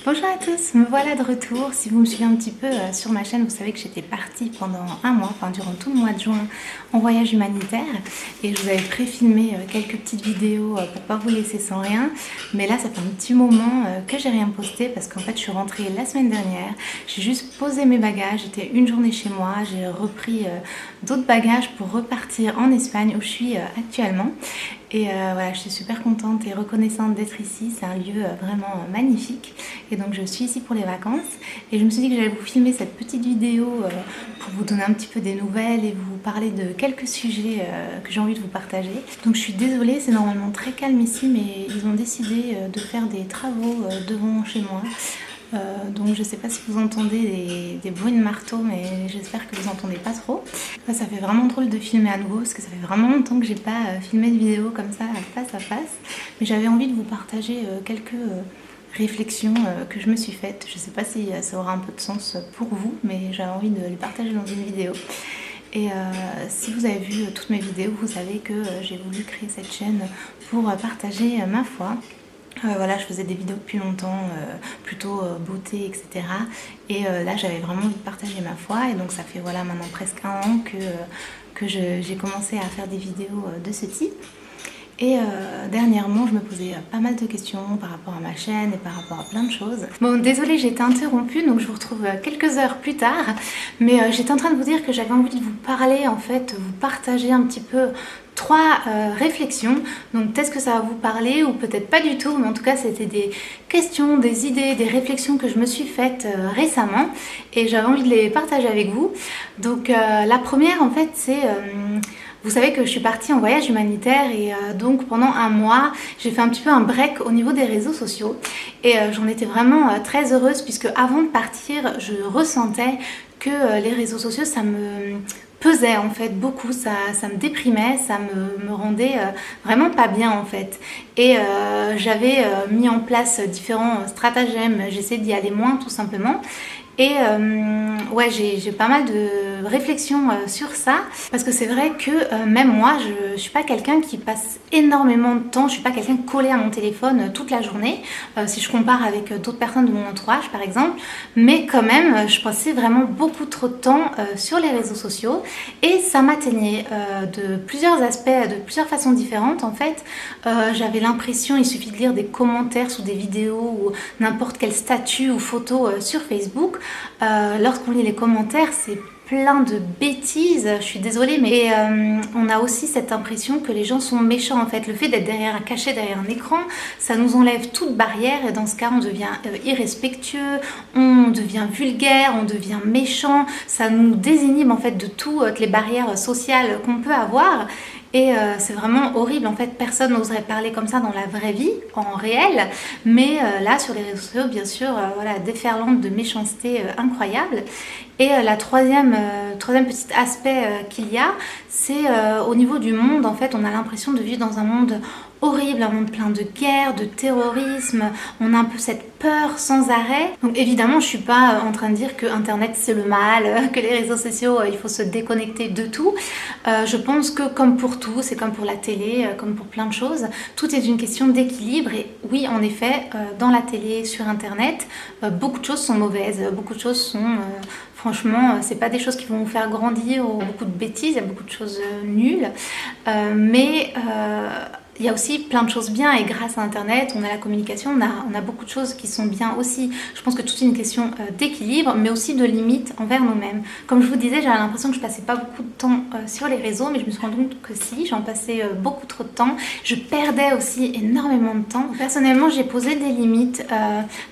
Bonjour à tous, me voilà de retour. Si vous me suivez un petit peu sur ma chaîne, vous savez que j'étais partie pendant un mois, enfin durant tout le mois de juin, en voyage humanitaire. Et je vous avais pré-filmé quelques petites vidéos pour pas vous laisser sans rien. Mais là, ça fait un petit moment que j'ai rien posté parce qu'en fait, je suis rentrée la semaine dernière. J'ai juste posé mes bagages, j'étais une journée chez moi. J'ai repris d'autres bagages pour repartir en Espagne où je suis actuellement. Et voilà, je suis super contente et reconnaissante d'être ici. C'est un lieu vraiment magnifique. Et donc je suis ici pour les vacances. Et je me suis dit que j'allais vous filmer cette petite vidéo pour vous donner un petit peu des nouvelles et vous parler de quelques sujets que j'ai envie de vous partager. Donc je suis désolée, c'est normalement très calme ici, mais ils ont décidé de faire des travaux devant chez moi. Donc je sais pas si vous entendez des bruits de marteau, mais j'espère que vous entendez pas trop. Ça fait vraiment drôle de filmer à nouveau parce que ça fait vraiment longtemps que j'ai pas filmé de vidéo comme ça face à face. Mais j'avais envie de vous partager quelques réflexions que je me suis faites. Je sais pas si ça aura un peu de sens pour vous, mais j'avais envie de les partager dans une vidéo. Et si vous avez vu toutes mes vidéos, vous savez que j'ai voulu créer cette chaîne pour partager ma foi. Voilà, je faisais des vidéos depuis longtemps, plutôt beauté, etc. Et là, j'avais vraiment envie de partager ma foi. Et donc, ça fait voilà maintenant presque un an que j'ai commencé à faire des vidéos de ce type. Et dernièrement, je me posais pas mal de questions par rapport à ma chaîne et par rapport à plein de choses. Bon, désolée, j'ai été interrompue, donc je vous retrouve quelques heures plus tard. Mais j'étais en train de vous dire que j'avais envie de vous parler, en fait, vous partager un petit peu trois réflexions. Donc peut-être que ça va vous parler ou peut-être pas du tout, mais en tout cas c'était des questions, des idées, des réflexions que je me suis faites récemment et j'avais envie de les partager avec vous. Donc la première en fait c'est... vous savez que je suis partie en voyage humanitaire et donc pendant un mois j'ai fait un petit peu un break au niveau des réseaux sociaux et j'en étais vraiment très heureuse puisque avant de partir je ressentais que les réseaux sociaux ça me pesait en fait beaucoup, ça me déprimait, ça me rendait vraiment pas bien en fait. Et j'avais mis en place différents stratagèmes, j'essaie d'y aller moins tout simplement. Et ouais, j'ai pas mal de réflexions sur ça parce que c'est vrai que même moi je suis pas quelqu'un qui passe énormément de temps, je suis pas quelqu'un collé à mon téléphone toute la journée si je compare avec d'autres personnes de mon entourage par exemple, mais quand même je passais vraiment beaucoup trop de temps sur les réseaux sociaux et ça m'atteignait de plusieurs aspects, de plusieurs façons différentes en fait. J'avais l'impression, il suffit de lire des commentaires sous des vidéos ou n'importe quel statut ou photo sur Facebook. Lorsqu'on lit les commentaires, c'est plein de bêtises, je suis désolée, mais on a aussi cette impression que les gens sont méchants en fait. Le fait d'être caché derrière un écran, ça nous enlève toute barrière et dans ce cas on devient irrespectueux, on devient vulgaire, on devient méchant, ça nous désinhibe en fait de toutes les barrières sociales qu'on peut avoir. Et c'est vraiment horrible, en fait personne n'oserait parler comme ça dans la vraie vie, en réel, mais là sur les réseaux sociaux bien sûr, voilà, déferlante de méchanceté incroyable. Et la troisième petit aspect qu'il y a, c'est au niveau du monde, en fait on a l'impression de vivre dans un monde horrible, un monde plein de guerre, de terrorisme, on a un peu cette peur sans arrêt. Donc évidemment je suis pas en train de dire que internet c'est le mal, que les réseaux sociaux il faut se déconnecter de tout. Je pense que comme pour tout, c'est comme pour la télé, comme pour plein de choses, tout est une question d'équilibre et oui en effet dans la télé, sur internet, beaucoup de choses sont mauvaises, beaucoup de choses sont... franchement, c'est pas des choses qui vont vous faire grandir ou beaucoup de bêtises, il y a beaucoup de choses nulles, mais il y a aussi plein de choses bien et grâce à internet, on a la communication, on a beaucoup de choses qui sont bien aussi. Je pense que tout est une question d'équilibre, mais aussi de limites envers nous-mêmes. Comme je vous disais, j'avais l'impression que je passais pas beaucoup de temps sur les réseaux, mais je me suis rendu compte que si, j'en passais beaucoup trop de temps. Je perdais aussi énormément de temps. Personnellement, j'ai posé des limites.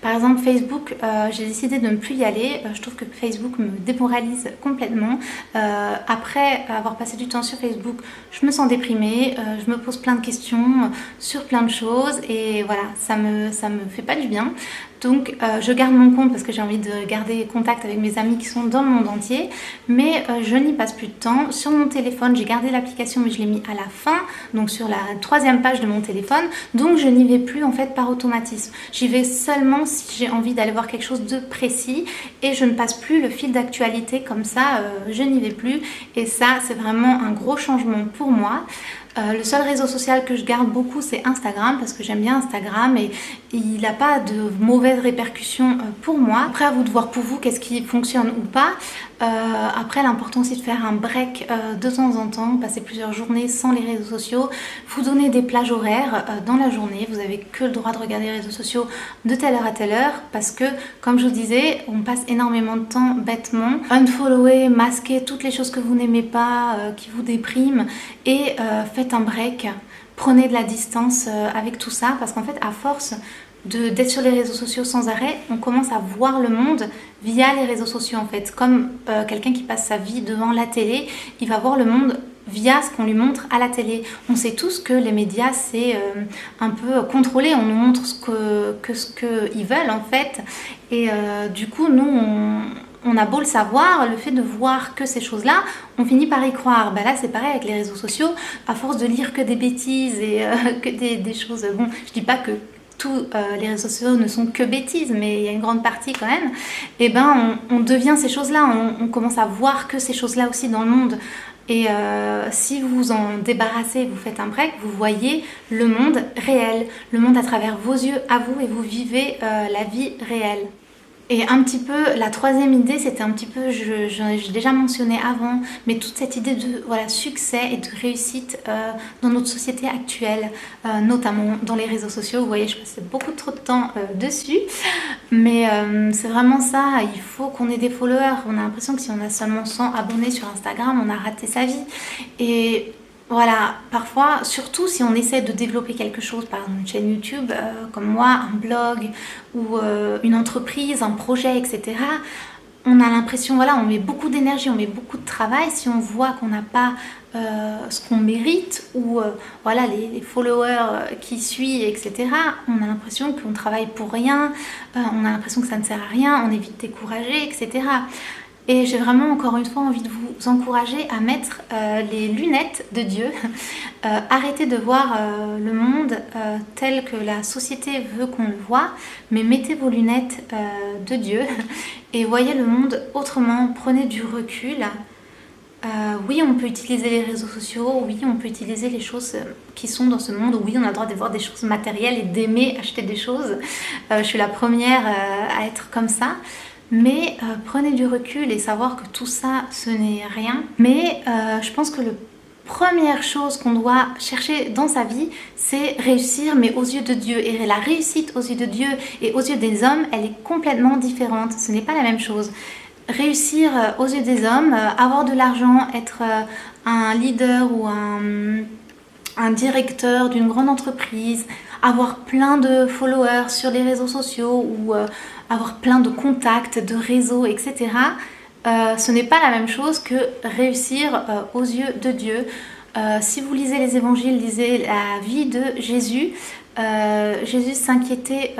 Par exemple, Facebook, j'ai décidé de ne plus y aller. Je trouve que Facebook me démoralise complètement. Après avoir passé du temps sur Facebook, je me sens déprimée, je me pose plein de questions sur plein de choses et voilà, ça me fait pas du bien. Donc je garde mon compte parce que j'ai envie de garder contact avec mes amis qui sont dans le monde entier, mais je n'y passe plus de temps. Sur mon téléphone, j'ai gardé l'application mais je l'ai mis à la fin, donc sur la 3e page de mon téléphone, donc je n'y vais plus en fait par automatisme. J'y vais seulement si j'ai envie d'aller voir quelque chose de précis et je ne passe plus le fil d'actualité comme ça, je n'y vais plus et ça c'est vraiment un gros changement pour moi. Le seul réseau social que je garde beaucoup, c'est Instagram, parce que j'aime bien Instagram et il n'a pas de mauvaises répercussions pour moi. Après, à vous de voir pour vous qu'est-ce qui fonctionne ou pas. Après, l'important c'est de faire un break de temps en temps, passer plusieurs journées sans les réseaux sociaux, vous donner des plages horaires dans la journée. Vous n'avez que le droit de regarder les réseaux sociaux de telle heure à telle heure, parce que, comme je vous disais, on passe énormément de temps bêtement. Unfollower, masquer toutes les choses que vous n'aimez pas, qui vous dépriment, et faites un break. Prenez de la distance avec tout ça, parce qu'en fait, à force d'être sur les réseaux sociaux sans arrêt, on commence à voir le monde via les réseaux sociaux en fait. Comme quelqu'un qui passe sa vie devant la télé, il va voir le monde via ce qu'on lui montre à la télé. On sait tous que les médias c'est un peu contrôlé, on nous montre ce qu'ils veulent en fait. Et du coup, nous, on a beau le savoir, le fait de voir que ces choses-là, on finit par y croire. Ben là, c'est pareil avec les réseaux sociaux. À force de lire que des bêtises et que des choses... Bon, je dis pas que tous les réseaux sociaux ne sont que bêtises, mais il y a une grande partie quand même. Et ben, on devient ces choses-là. On commence à voir que ces choses-là aussi dans le monde. Et si vous vous en débarrassez, vous faites un break, vous voyez le monde réel, le monde à travers vos yeux à vous, et vous vivez la vie réelle. Et un petit peu, la troisième idée, c'était un petit peu, j'ai déjà mentionné avant, mais toute cette idée de succès et de réussite dans notre société actuelle, notamment dans les réseaux sociaux. Vous voyez, je passais beaucoup trop de temps dessus, mais c'est vraiment ça, il faut qu'on ait des followers. On a l'impression que si on a seulement 100 abonnés sur Instagram, on a raté sa vie. Et voilà, parfois, surtout si on essaie de développer quelque chose, par exemple une chaîne YouTube, comme moi, un blog ou une entreprise, un projet, etc. On a l'impression, on met beaucoup d'énergie, on met beaucoup de travail. Si on voit qu'on n'a pas ce qu'on mérite ou les followers qui suivent, etc., on a l'impression qu'on travaille pour rien, on a l'impression que ça ne sert à rien, on est vite découragé, etc. Et j'ai vraiment encore une fois envie de vous encourager à mettre les lunettes de Dieu. Arrêtez de voir le monde tel que la société veut qu'on le voit, mais mettez vos lunettes de Dieu et voyez le monde autrement. Prenez du recul. Oui, on peut utiliser les réseaux sociaux, oui, on peut utiliser les choses qui sont dans ce monde, oui, on a le droit de voir des choses matérielles et d'aimer acheter des choses. Je suis la première à être comme ça. Mais prenez du recul et savoir que tout ça, ce n'est rien. Mais je pense que la première chose qu'on doit chercher dans sa vie, c'est réussir, mais aux yeux de Dieu. Et la réussite aux yeux de Dieu et aux yeux des hommes, elle est complètement différente. Ce n'est pas la même chose. Réussir aux yeux des hommes, avoir de l'argent, être un leader ou un directeur d'une grande entreprise, avoir plein de followers sur les réseaux sociaux ou avoir plein de contacts, de réseaux, etc. Ce n'est pas la même chose que réussir aux yeux de Dieu. Si vous lisez les évangiles, lisez la vie de Jésus. Jésus s'inquiétait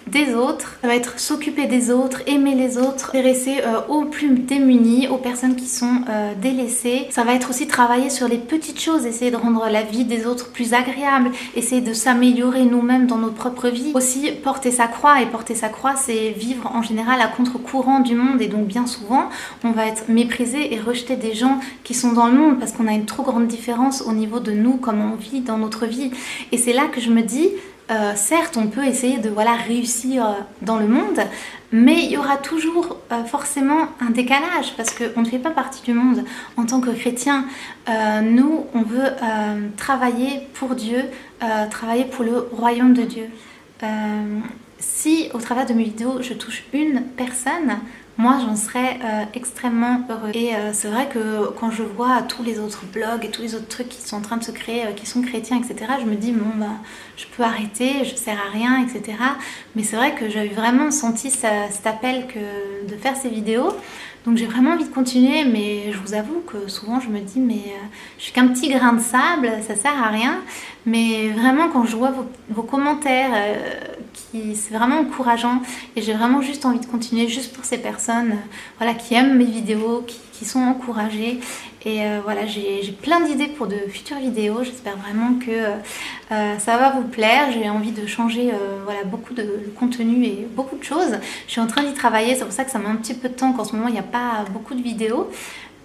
des autres, ça va être s'occuper des autres, aimer les autres, s'intéresser aux plus démunis, aux personnes qui sont délaissées. Ça va être aussi travailler sur les petites choses, essayer de rendre la vie des autres plus agréable, essayer de s'améliorer nous-mêmes dans notre propre vie. Aussi porter sa croix, et porter sa croix c'est vivre en général à contre-courant du monde, et donc bien souvent on va être méprisé et rejeté des gens qui sont dans le monde parce qu'on a une trop grande différence au niveau de nous, comment on vit dans notre vie. Et c'est là que je me dis, certes on peut essayer de réussir dans le monde, mais il y aura toujours forcément un décalage parce qu'on ne fait pas partie du monde. En tant que chrétien, nous on veut travailler pour Dieu, travailler pour le royaume de Dieu. Si au travers de mes vidéos je touche une personne, moi j'en serais extrêmement heureuse. Et c'est vrai que quand je vois tous les autres blogs et tous les autres trucs qui sont en train de se créer, qui sont chrétiens, etc., je me dis je peux arrêter, je sers à rien, etc. Mais c'est vrai que j'avais vraiment senti cet appel de faire ces vidéos. Donc j'ai vraiment envie de continuer, mais je vous avoue que souvent je me dis je suis qu'un petit grain de sable, ça sert à rien. Mais vraiment quand je vois vos commentaires, c'est vraiment encourageant, et j'ai vraiment juste envie de continuer juste pour ces personnes qui aiment mes vidéos, qui sont encouragées. Et j'ai plein d'idées pour de futures vidéos. J'espère vraiment que ça va vous plaire. J'ai envie de changer beaucoup de contenu et beaucoup de choses. Je suis en train d'y travailler, c'est pour ça que ça met un petit peu de temps, qu'en ce moment il n'y a pas beaucoup de vidéos.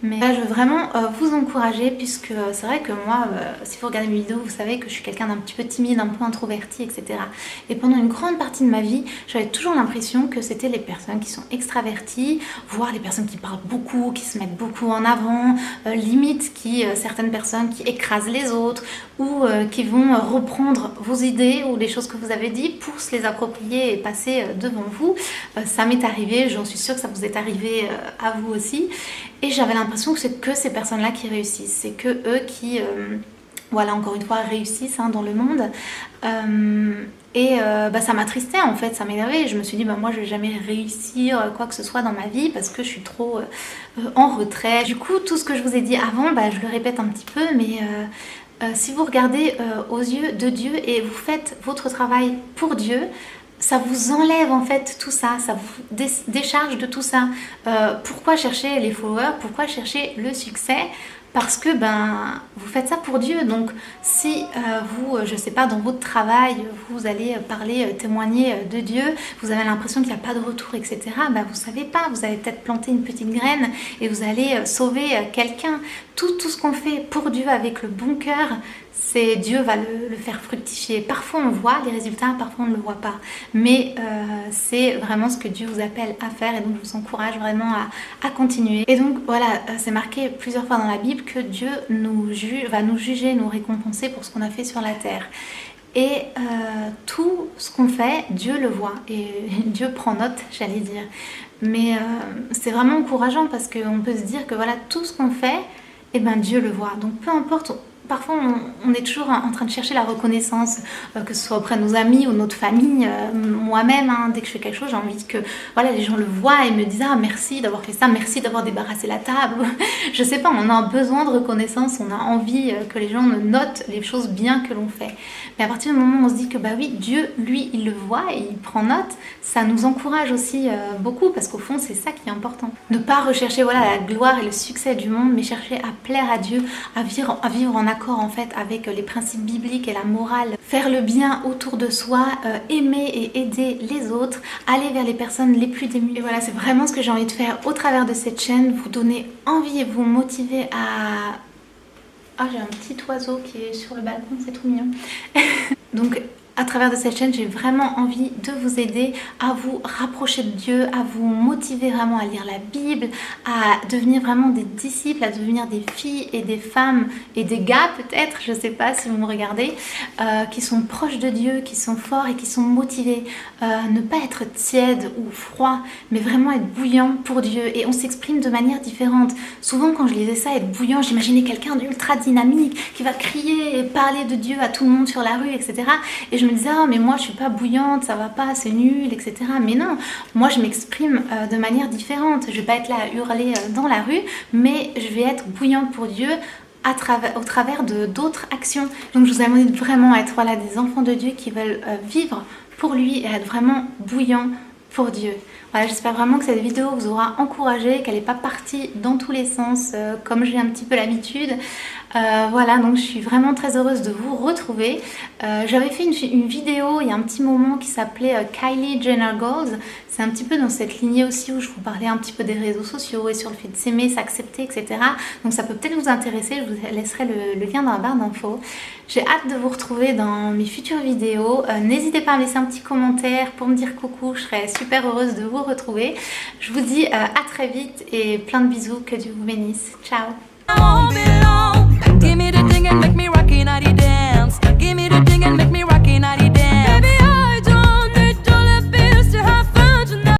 Mais là, je veux vraiment vous encourager, puisque c'est vrai que moi, si vous regardez mes vidéos, vous savez que je suis quelqu'un d'un petit peu timide, un peu introverti, etc. Et pendant une grande partie de ma vie, j'avais toujours l'impression que c'était les personnes qui sont extraverties, voire les personnes qui parlent beaucoup, qui se mettent beaucoup en avant, limite certaines personnes qui écrasent les autres, ou qui vont reprendre vos idées ou les choses que vous avez dit pour se les approprier et passer devant vous. Ça m'est arrivé, j'en suis sûre que ça vous est arrivé à vous aussi. Et j'avais l'impression que c'est que ces personnes-là qui réussissent, c'est que eux qui, voilà, encore une fois, réussissent dans le monde. Ça m'attristait en fait, ça m'énervait. Je me suis dit, moi je vais jamais réussir quoi que ce soit dans ma vie parce que je suis trop en retrait. Du coup, tout ce que je vous ai dit avant, je le répète un petit peu, mais si vous regardez aux yeux de Dieu et vous faites votre travail pour Dieu, ça vous enlève en fait tout ça, ça vous décharge de tout ça. Pourquoi chercher les followers? Pourquoi chercher le succès? Parce que vous faites ça pour Dieu. Donc si vous, je sais pas, dans votre travail, vous allez parler, témoigner de Dieu, vous avez l'impression qu'il n'y a pas de retour, etc. Vous savez pas, vous avez peut-être planté une petite graine et vous allez sauver quelqu'un. Tout ce qu'on fait pour Dieu avec le bon cœur, c'est Dieu va le faire fructifier. Parfois on voit les résultats, parfois on ne le voit pas. Mais c'est vraiment ce que Dieu vous appelle à faire et donc je vous encourage vraiment à continuer. Et donc voilà, c'est marqué plusieurs fois dans la Bible que Dieu va nous juger, nous récompenser pour ce qu'on a fait sur la terre. Et tout ce qu'on fait, Dieu le voit et Dieu prend note, j'allais dire. Mais c'est vraiment encourageant parce qu'on peut se dire que voilà, tout ce qu'on fait, Dieu le voit. Donc peu importe. Parfois, on est toujours en train de chercher la reconnaissance, que ce soit auprès de nos amis ou de notre famille. Moi-même, dès que je fais quelque chose, j'ai envie que voilà, les gens le voient et me disent « Ah, merci d'avoir fait ça, merci d'avoir débarrassé la table. » Je sais pas, on a besoin de reconnaissance, on a envie que les gens notent les choses bien que l'on fait. Mais à partir du moment où on se dit que oui, Dieu, lui, il le voit et il prend note, ça nous encourage aussi beaucoup parce qu'au fond, c'est ça qui est important. Ne pas rechercher la gloire et le succès du monde, mais chercher à plaire à Dieu, à vivre en accord en fait avec les principes bibliques et la morale, faire le bien autour de soi, aimer et aider les autres, aller vers les personnes les plus démunies. Et voilà, c'est vraiment ce que j'ai envie de faire au travers de cette chaîne, vous donner envie et vous motiver à... Ah, j'ai un petit oiseau qui est sur le balcon, c'est trop mignon. Donc à travers de cette chaîne, j'ai vraiment envie de vous aider à vous rapprocher de Dieu, à vous motiver vraiment à lire la Bible, à devenir vraiment des disciples, à devenir des filles et des femmes et des gars peut-être, je sais pas si vous me regardez, qui sont proches de Dieu, qui sont forts et qui sont motivés. Ne pas être tiède ou froid, mais vraiment être bouillant pour Dieu. Et on s'exprime de manière différente. Souvent quand je lisais ça, être bouillant, j'imaginais quelqu'un d'ultra dynamique qui va crier et parler de Dieu à tout le monde sur la rue, etc. Et je me disais, ah mais moi je suis pas bouillante, ça va pas, c'est nul, etc. Mais non, moi je m'exprime de manière différente. Je vais pas être là à hurler dans la rue, mais je vais être bouillante pour Dieu au travers d'autres actions. Donc je vous invite vraiment à être des enfants de Dieu qui veulent vivre pour lui et être vraiment bouillants pour Dieu. Voilà, j'espère vraiment que cette vidéo vous aura encouragé, qu'elle n'est pas partie dans tous les sens comme j'ai un petit peu l'habitude. Voilà, donc je suis vraiment très heureuse de vous retrouver. J'avais fait une vidéo il y a un petit moment qui s'appelait Kylie Jenner Goals. C'est un petit peu dans cette lignée aussi où je vous parlais un petit peu des réseaux sociaux et sur le fait de s'aimer, s'accepter, etc. Donc ça peut peut-être vous intéresser, je vous laisserai le lien dans la barre d'infos. J'ai hâte de vous retrouver dans mes futures vidéos. N'hésitez pas à me laisser un petit commentaire pour me dire coucou, je serais super heureuse de vous retrouver. Je vous dis à très vite et plein de bisous, que Dieu vous bénisse. Ciao. Give me the thing and make me rock in the dance. Give me the thing and make me rock.